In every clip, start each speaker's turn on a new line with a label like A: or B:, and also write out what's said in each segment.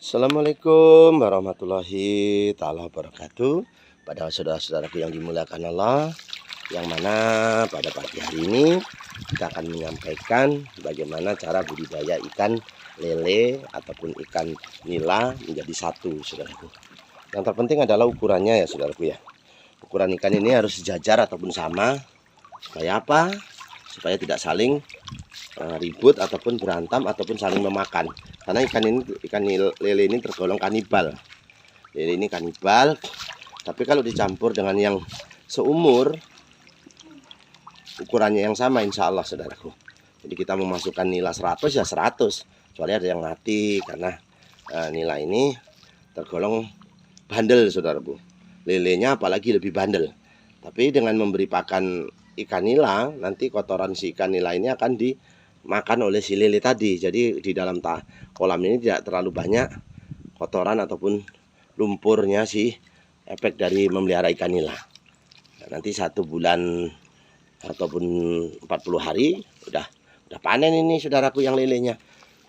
A: Assalamualaikum warahmatullahi taala wabarakatuh. Pada saudara-saudaraku yang dimuliakan Allah, yang mana pada pagi hari ini kita akan menyampaikan bagaimana cara budidaya ikan lele ataupun ikan nila menjadi satu, saudaraku. Yang terpenting adalah ukurannya ya, saudaraku ya. Ukuran ikan ini harus sejajar ataupun sama. Supaya apa? Supaya tidak saling ribut ataupun berantem ataupun saling memakan. Karena ikan lele ini tergolong kanibal. Lele ini kanibal, tapi kalau dicampur dengan yang seumur, ukurannya yang sama, insya Allah, saudaraku. Jadi kita memasukkan nila 100 ya 100. Kecuali ada yang mati karena nila ini tergolong bandel, saudaraku. Lelenya apalagi lebih bandel. Tapi dengan memberi pakan ikan nila, nanti kotoran si ikan nila ini akan dimakan oleh si lele tadi. Jadi di dalam kolam ini tidak terlalu banyak kotoran ataupun lumpurnya si efek dari memelihara ikan nila. Nah, nanti 1 bulan ataupun 40 hari udah panen ini, saudaraku, yang lelenya.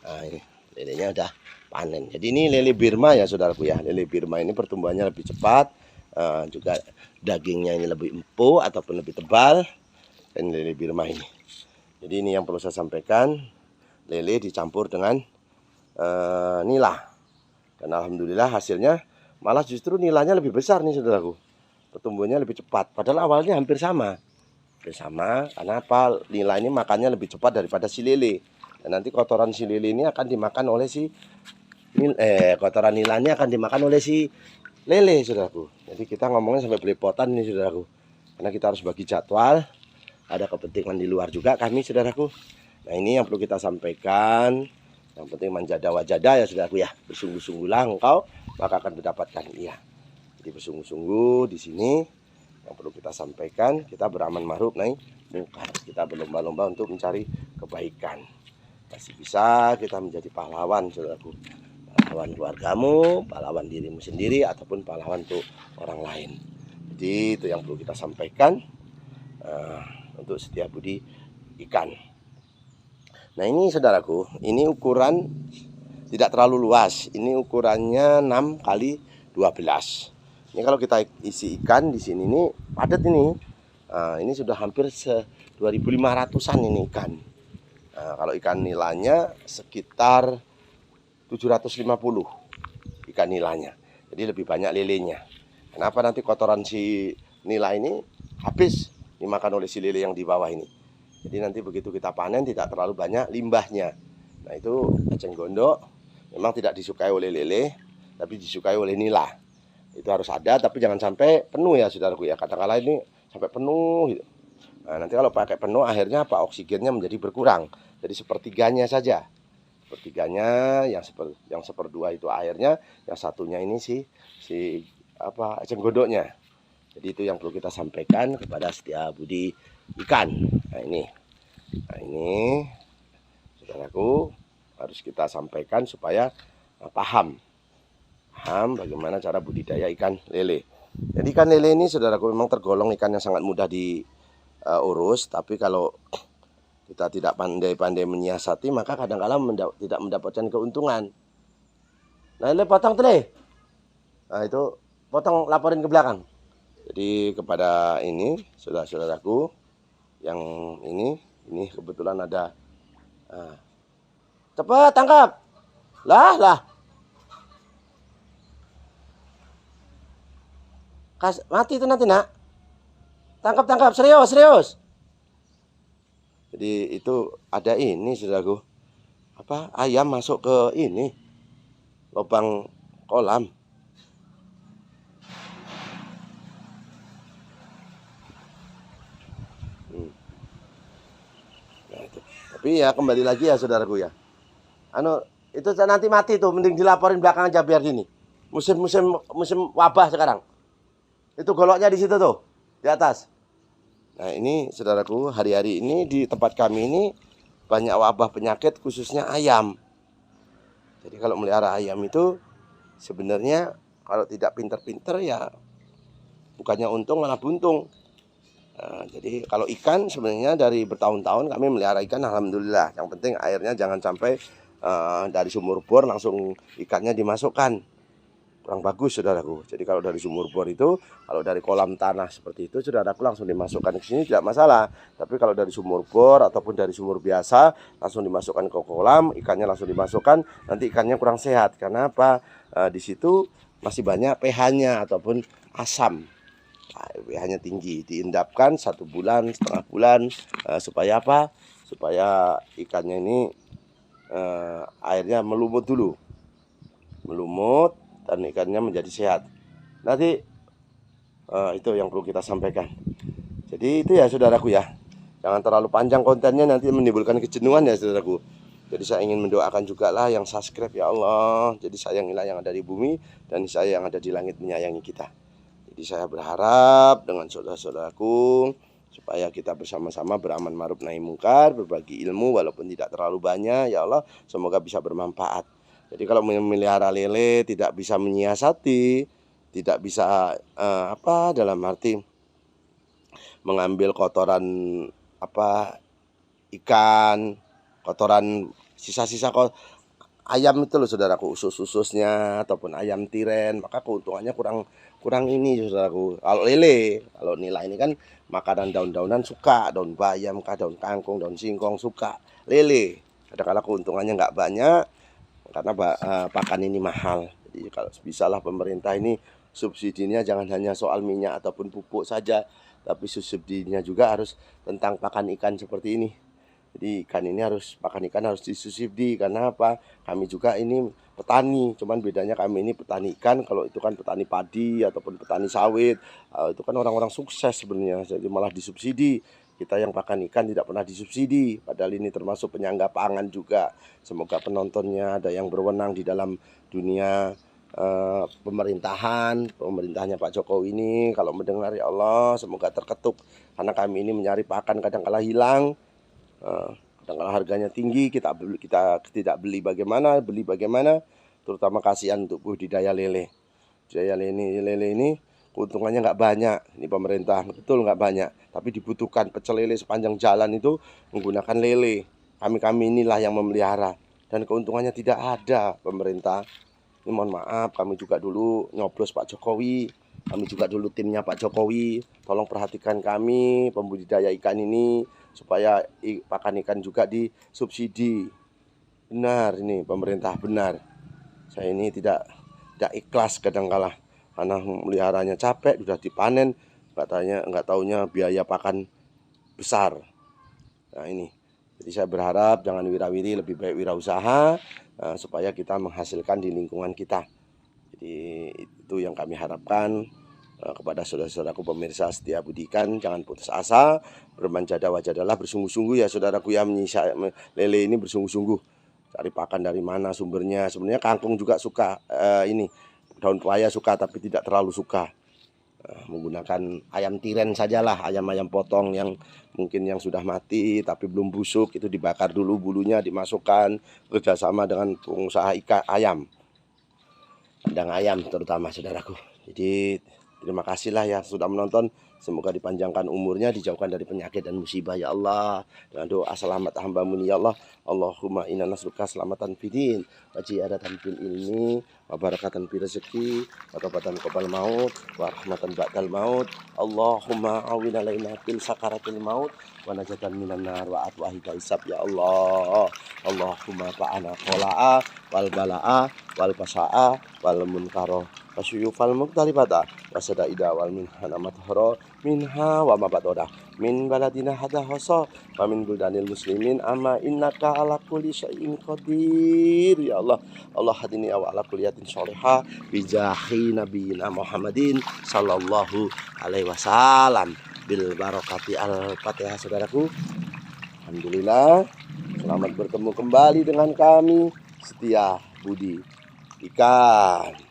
A: Nah, ini lelenya udah panen. Jadi ini lele Birma ya, saudaraku ya. Lele Birma ini pertumbuhannya lebih cepat, juga dagingnya ini lebih empuk ataupun lebih tebal. Dan lele Birma ini. Jadi ini yang perlu saya sampaikan, lele dicampur dengan nila. Dan alhamdulillah hasilnya malah justru nilanya lebih besar nih, saudaraku. Pertumbuhannya lebih cepat. Padahal awalnya hampir sama. Karena apa? Nila ini makannya lebih cepat daripada si lele. Dan nanti kotoran si lele ini akan dimakan oleh kotoran nila ini akan dimakan oleh si lele, saudaraku. Jadi kita ngomongnya sampai belepotan nih, saudaraku. Karena kita harus bagi jadwal. Ada kepentingan di luar juga kami, saudaraku. Nah, ini yang perlu kita sampaikan. Yang penting manjada wajada ya, saudaraku ya. Bersungguh-sungguhlah engkau maka akan mendapatkan ia. Jadi bersungguh-sungguh di sini yang perlu kita sampaikan. Kita beramal ma'ruf nahi mungkar. Kita berlomba-lomba untuk mencari kebaikan. Masih bisa kita menjadi pahlawan, saudaraku. Pahlawan keluargamu, pahlawan dirimu sendiri, ataupun pahlawan untuk orang lain. Jadi itu yang perlu kita sampaikan untuk setiap budi ikan. Nah, ini, saudaraku, ini ukuran tidak terlalu luas. Ini ukurannya 6 kali 12. Ini kalau kita isi ikan di sini ini padat ini. Ini sudah hampir 2.500-an ini ikan. Kalau ikan nilanya sekitar 750 ikan nilanya. Jadi lebih banyak lelenya. Kenapa? Nanti kotoran si nila ini habis dimakan oleh si lele yang di bawah ini. Jadi nanti begitu kita panen tidak terlalu banyak limbahnya. Nah, itu eceng gondok memang tidak disukai oleh lele, tapi disukai oleh nila. Itu harus ada, tapi jangan sampai penuh ya, saudaraku ya. Katakanlah ini sampai penuh gitu. Nah, nanti kalau pakai penuh akhirnya apa? Oksigennya menjadi berkurang. Jadi sepertiganya saja. Sepertiganya, yang seperdua itu airnya, yang satunya ini si eceng gondoknya. Jadi itu yang perlu kita sampaikan kepada setiap budi ikan. Nah, ini saudaraku harus kita sampaikan supaya paham bagaimana cara budidaya ikan lele. Jadi ikan lele ini, saudaraku, memang tergolong ikan yang sangat mudah diurus, tapi kalau kita tidak pandai-pandai menyiasati maka kadang-kadang tidak mendapatkan keuntungan. Nah, lele potong tele. Nah, itu potong, laporin ke belakang. Jadi kepada ini saudara-saudaraku yang ini kebetulan ada, cepat tangkap, lah mati itu nanti, nak, tangkap serius. Jadi itu ada ini, saudaraku, ayam masuk ke ini lubang kolam. Nah, itu. Tapi ya kembali lagi ya, saudaraku ya. Itu nanti mati tuh, mending dilaporin belakang aja biar gini. Musim wabah sekarang. Itu goloknya di situ tuh, di atas. Nah, ini, saudaraku, hari-hari ini di tempat kami ini banyak wabah penyakit khususnya ayam. Jadi kalau melihara ayam itu sebenarnya kalau tidak pinter-pinter ya bukannya untung malah buntung. Nah, jadi kalau ikan sebenarnya dari bertahun-tahun kami melihara ikan, alhamdulillah. Yang penting airnya jangan sampai dari sumur bor langsung ikannya dimasukkan, kurang bagus saudaraku. Jadi kalau dari sumur bor itu, kalau dari kolam tanah seperti itu saudaraku langsung dimasukkan ke sini tidak masalah. Tapi kalau dari sumur bor ataupun dari sumur biasa langsung dimasukkan ke kolam, ikannya langsung dimasukkan, nanti ikannya kurang sehat. Karena apa? Di situ masih banyak pH-nya ataupun asam. pH-nya tinggi, diendapkan 1 bulan, setengah bulan, supaya apa? Supaya ikannya ini airnya melumut dulu, melumut dan ikannya menjadi sehat. Nanti itu yang perlu kita sampaikan. Jadi itu ya saudaraku ya, jangan terlalu panjang kontennya, nanti menimbulkan kejenuhan ya saudaraku. Jadi saya ingin mendoakan juga lah yang subscribe, ya Allah. Jadi sayangilah yang ada di bumi dan saya yang ada di langit menyayangi kita. Jadi saya berharap dengan saudara-saudaraku supaya kita bersama-sama beramal ma'ruf nahi mungkar, berbagi ilmu walaupun tidak terlalu banyak, ya Allah, semoga bisa bermanfaat. Jadi kalau memelihara lele tidak bisa menyiasati, tidak bisa dalam arti mengambil kotoran ikan, kotoran sisa-sisa ayam itu loh saudaraku, usus-ususnya ataupun ayam tiren, maka keuntungannya kurang ini saudaraku. Kalau lele, kalau nila ini kan makanan daun-daunan suka, daun bayam, daun kangkung, daun singkong suka. Lele kadang-kadang keuntungannya nggak banyak karena pakan ini mahal. Jadi kalau bisalah pemerintah ini subsidinya jangan hanya soal minyak ataupun pupuk saja, tapi subsidinya juga harus tentang pakan ikan seperti ini. Jadi pakan ikan harus disubsidi. Karena apa? Kami juga ini petani, cuman bedanya kami ini petani ikan, kalau itu kan petani padi ataupun petani sawit, itu kan orang-orang sukses sebenarnya, jadi malah disubsidi. Kita yang pakan ikan tidak pernah disubsidi, padahal ini termasuk penyangga pangan juga. Semoga penontonnya ada yang berwenang di dalam dunia pemerintahnya Pak Jokowi ini, kalau mendengar ya Allah semoga terketuk, karena kami ini mencari pakan kadang-kala hilang. Kadang-kadang harganya tinggi, kita tidak beli bagaimana, terutama kasihan untuk budidaya lele. Budidaya lele ini keuntungannya nggak banyak, ini pemerintah betul nggak banyak, tapi dibutuhkan. Pecel lele sepanjang jalan itu menggunakan lele. Kami inilah yang memelihara dan keuntungannya tidak ada pemerintah. Ini mohon maaf, kami juga dulu nyoblos Pak Jokowi, kami juga dulu timnya Pak Jokowi. Tolong perhatikan kami pembudidaya ikan ini supaya pakan ikan juga disubsidi. Benar ini pemerintah, benar. Saya ini tidak ikhlas kadang-kala karena meliharanya capek, sudah dipanen, nggak taunya biaya pakan besar. Nah ini, jadi saya berharap jangan wirawiri, lebih baik wirausaha supaya kita menghasilkan di lingkungan kita. Jadi itu yang kami harapkan kepada saudara-saudaraku pemirsa setia budikan, jangan putus asa, bermanjadalah bersungguh-sungguh ya saudaraku ya, menyisa lele ini bersungguh-sungguh, cari pakan dari mana sumbernya. Sebenarnya kangkung juga suka, ini daun pepaya suka, tapi tidak terlalu suka. Menggunakan ayam tiren sajalah, ayam-ayam potong yang mungkin yang sudah mati tapi belum busuk, itu dibakar dulu, bulunya dimasukkan, kerjasama dengan pengusaha ayam, kandang ayam terutama saudaraku. Jadi terima kasihlah ya sudah menonton. Semoga dipanjangkan umurnya, dijauhkan dari penyakit dan musibah ya Allah. Dengan doa selamat hamba-Mu ya Allah. Allahumma inna nasruka selamatan fidin, wa jiyadatan fil ilmi, wa barakatan fi rezeki, wa tobatan qabal maut, wa rahmatan ba'dal maut. Allahumma awin alaina fil sakaratil maut, wa najatan minan nar, wa atwahi hisab ya Allah. Allahumma fa'ana qola'a wal bala'a wal pasa'a wal munkaro wasyuyufal muqtaribata wasadaida wal minhana mathara minha wa mabatoda min baladina hada hoso wa min buldanil muslimin amma innaka ala kulli syai'in qadir ya Allah. Allah hadini wa ala kulliyatin sholihah bijahi nabiyina Muhammadin sallallahu alaihi wasallam bil barakati al-fatihah. Saudaraku, alhamdulillah selamat bertemu kembali dengan kami setia budi ikan.